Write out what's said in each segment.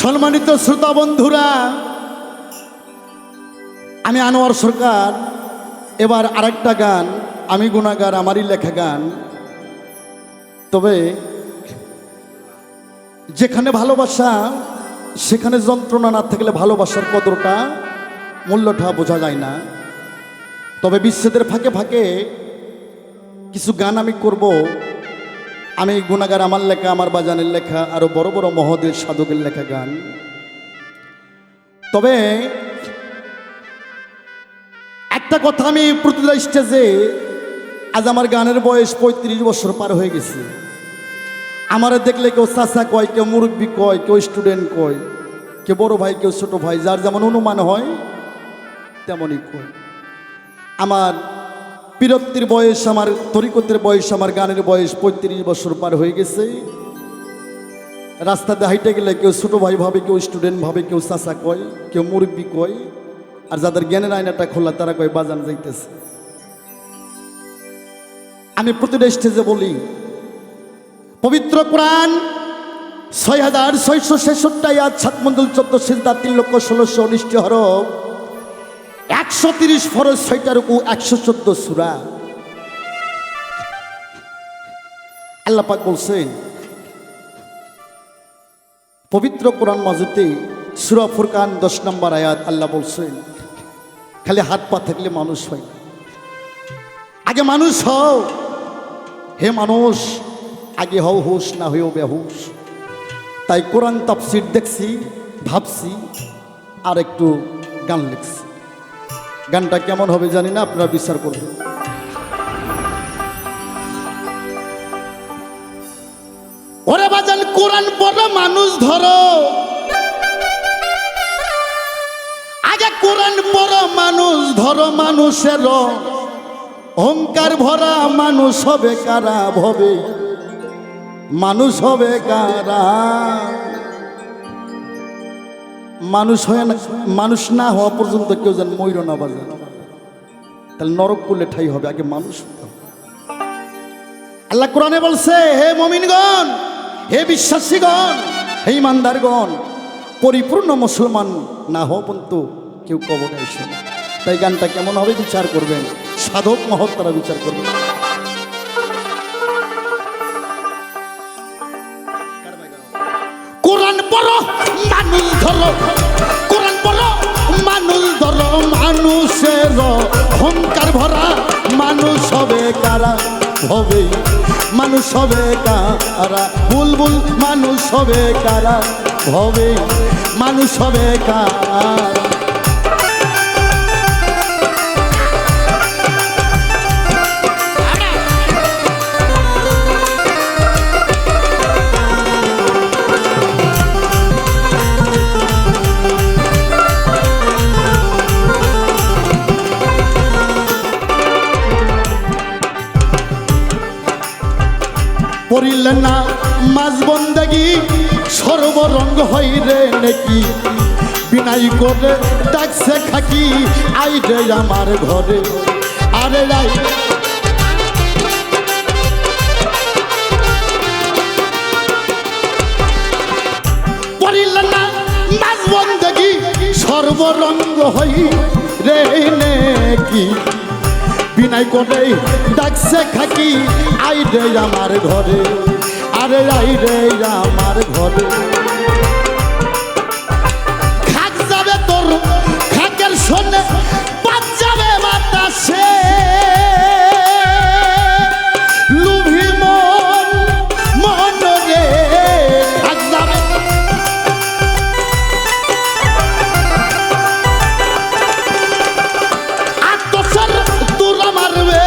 সম্মানিত শ্রোতা বন্ধুরা, আমি আনোয়ার সরকার। এবার আরেকটা গান, আমি গুণাগার, আমারই লেখা গান। তবে যেখানে ভালোবাসা সেখানে যন্ত্রণা না থাকলে ভালোবাসার কদরটা, মূল্যটা বোঝা যায় না। তবে বিচ্ছেদের ফাঁকে ফাঁকে কিছু গান আমি করব। আমি গুণাগার, আমার লেখা, আমার বাজানের লেখা, আরো বড় বড় মহোদয় সাধকের লেখা গান। তবে একটা কথা আমি প্রতিটা স্টেজে, আজ আমার গানের বয়স ৩৫ বছর পার হয়ে গেছে। আমার দেখলে কেউ চাচা কয়, কেউ মুরব্বী কয়, কেউ স্টুডেন্ট কয়, কেউ বড় ভাই, কেউ ছোট ভাই, যার যেমন অনুমান হয় তেমনই কয়। আমার পীরত্বের বয়স, আমার তরিকতের বয়স, আমার গানের বয়স ৩৫ বছর পার হয়ে গেছে। রাস্তাতে হাইটে গেলে কেউ ছোট ভাই ভাবে, কেউ স্টুডেন্ট ভাবে, কেউ চাচা কয়, কেউ মুরব্বী কয়, আর যাদের জ্ঞানের আয়নাটা খোলা তারা কয় বাজান যাইতেছে। আমি প্রতিটা স্টেজে বলি, পবিত্র কোরআন ৬৬৬৬ আয়াত, ৭ মণ্ডল ১৪ সিজদা, ৩,১৬,১৯ হরফ, ১৩০ ফরজ, ৬টা রুকু, ১১৪ সূরা। আল্লাহ পাক বলছেন পবিত্র কোরআন মাজিদে সূরা ফুরকান ১০ নম্বর আয়াত, আল্লাহ বলছেন খালি হাত পা থাকলে মানুষ হয় না, আগে মানুষ হও। হে মানুষ, আগে হও হুশ, না হয়েও বেহুশ। তাই কোরআন তাফসীর দেখছি, ভাবছি, আর একটু গান লিখছি। গানটা কেমন হবে জানি না, আপনারা বিচার করবেন। ওরে বাজান, কোরআন পড়ো মানুষ ধরো, আগে কোরআন পড়ো মানুষ ধরো। মানুষের অহংকার ভরা মানুষ হবে কারা ভবে, মানুষ হবে কারা। মানুষ হয় না, মানুষ না হওয়া পর্যন্ত কেউ যেন ময়ূর না বাজে, তাহলে নরক করলে ঠাই হবে। আগে মানুষ হতে হবে। আল্লাহ কোরআনে বলছে, হে মুমিনগণ, হে বিশ্বাসীগণ, হে ইমানদারগণ, পরিপূর্ণ মুসলমান না হওয়া পর্যন্ত কেউ কবরে আসে না। তাই গানটা কেমন হবে বিচার করবেন, সাধক মহৎ তারা বিচার করবেন। কোরআন পড়ো মানুষ ধরো, কোরআন পড়ো মানুষ ধরো। মানুষের অহংকার ভরা মানুষ হবে কারা হবে, মানুষ হবে কারা। বুলবুল মানুষ হবে কারা হবে, মানুষ হবে কারা। পড়িলে না মাঝ বন্দেগি সর্বরঙ্গ হই রে নেকি, বিনাই করে ডাকছে খাকি, আই রে আমার ঘরে। আরে রাই পড়িলে না মাঝ বন্দেগি সর্বরঙ্গ হই রে নেকি, বিনাই করে ডাকছে খাকি, আই রে আমার ঘরে। আরে আই রে আমার ঘরে। খাক যাবে তোর খাকের শোনে, বাদ যাবে বাতাসে, লুভি মন মন রে খাক যাবে। আত্মসর তোরা মারবে,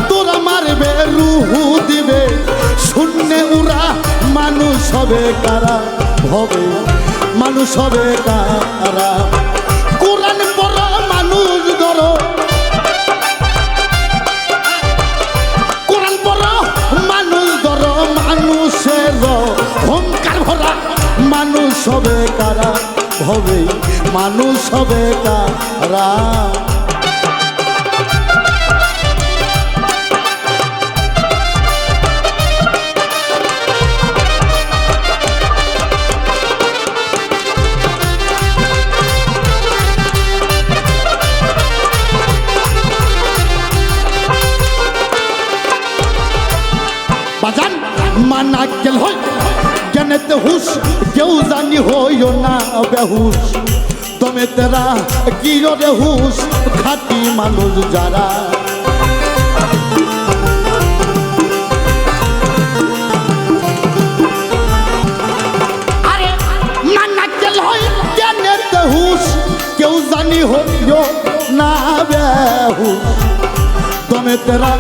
তোরা মারবে, রুহু দিবে শূন্যে উড়া। মানুষ হবে কারা হবে, মানুষ হবে কারা। কোরআন পড়ো মানুষ ধরো, কোরআন পড়ো মানুষ ধরো। মানুষের অহংকার ভরা মানুষ হবে কারা হবে, মানুষ হবে কারা। বাজান মানা কেল হয় জ্ঞানেতে হুশ কেউ জানি হইও না বেহুশ তুমি তেরা কি রে হুশ খাঁটি মানুষ যারা কেউ জানি হইও না বেহুশ তুমি তেরা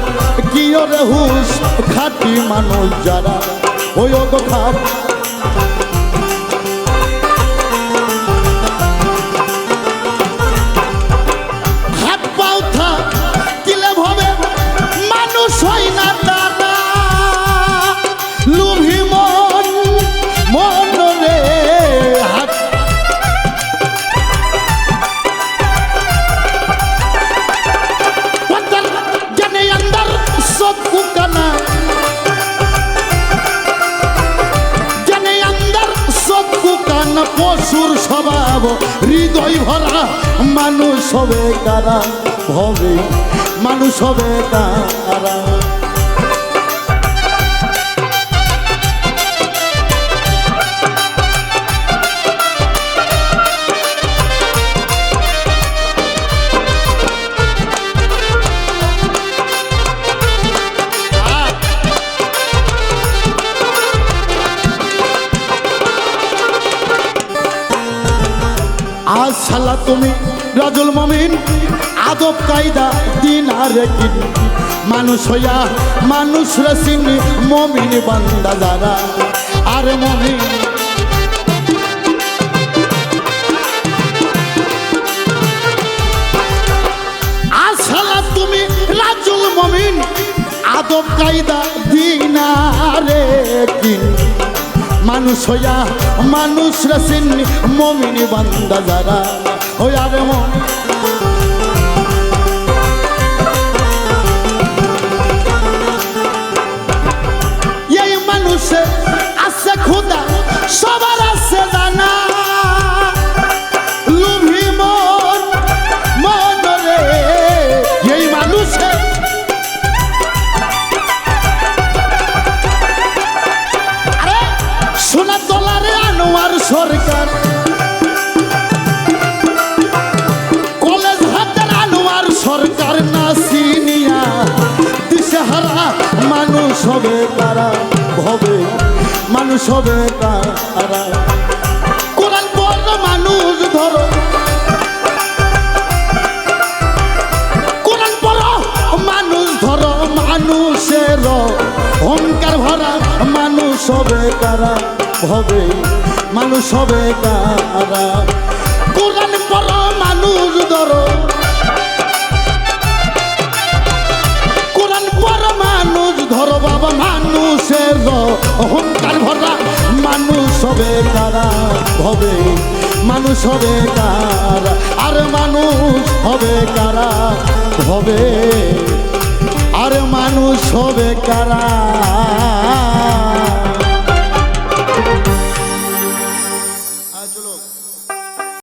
কি রে হুশ খাঁটি মানুষ যারা ওই গো খাট হাত পাও থা কিলে ভাবে মানুষ হয় না তারা লুভি মন মন রে হাত পশুর স্বভাব হৃদয় ভরা মানুষ হবে কারা ভবে মানুষ হবে কারা আজ শালা তুমি রাজুল মমিন আদব কায়দা দিন আর কিন মানুষ হইয়া মানুষ রসিনি মমিন বান্দা যারা আর মমিন আজ শালা তুমি রাজুল মমিন আদব কায়দা দিন আর কিন মানুষ হইয়া মানুষ রসিন মমিন বান্দা যারা হইয়া রে মন এই মানুষে আছে খোদা সবার আছে জানা লুভি মন মন রে এই মানুষে সোনা দলারে আনোয়ার সরকার কলেজ হাতের আনোয়ার সরকার না সিনিয়া দিশেহারা মানুষ হবে তারা ভবে মানুষ হবে তারা কোরআন পড়ো মানুষ ধরো কোরআন পড়ো মানুষ ধরো মানুষের অহংকার ভরা মানুষ হবে তারা হবে মানুষ হবে কারা কোরআন পড়ো মানুষ ধরো কোরআন পড়ো মানুষ ধরো বাবা মানুষের অহংকার ভরা মানুষ হবে কারা হবে মানুষ হবে কারা আর মানুষ হবে কারা হবে আর মানুষ হবে কারা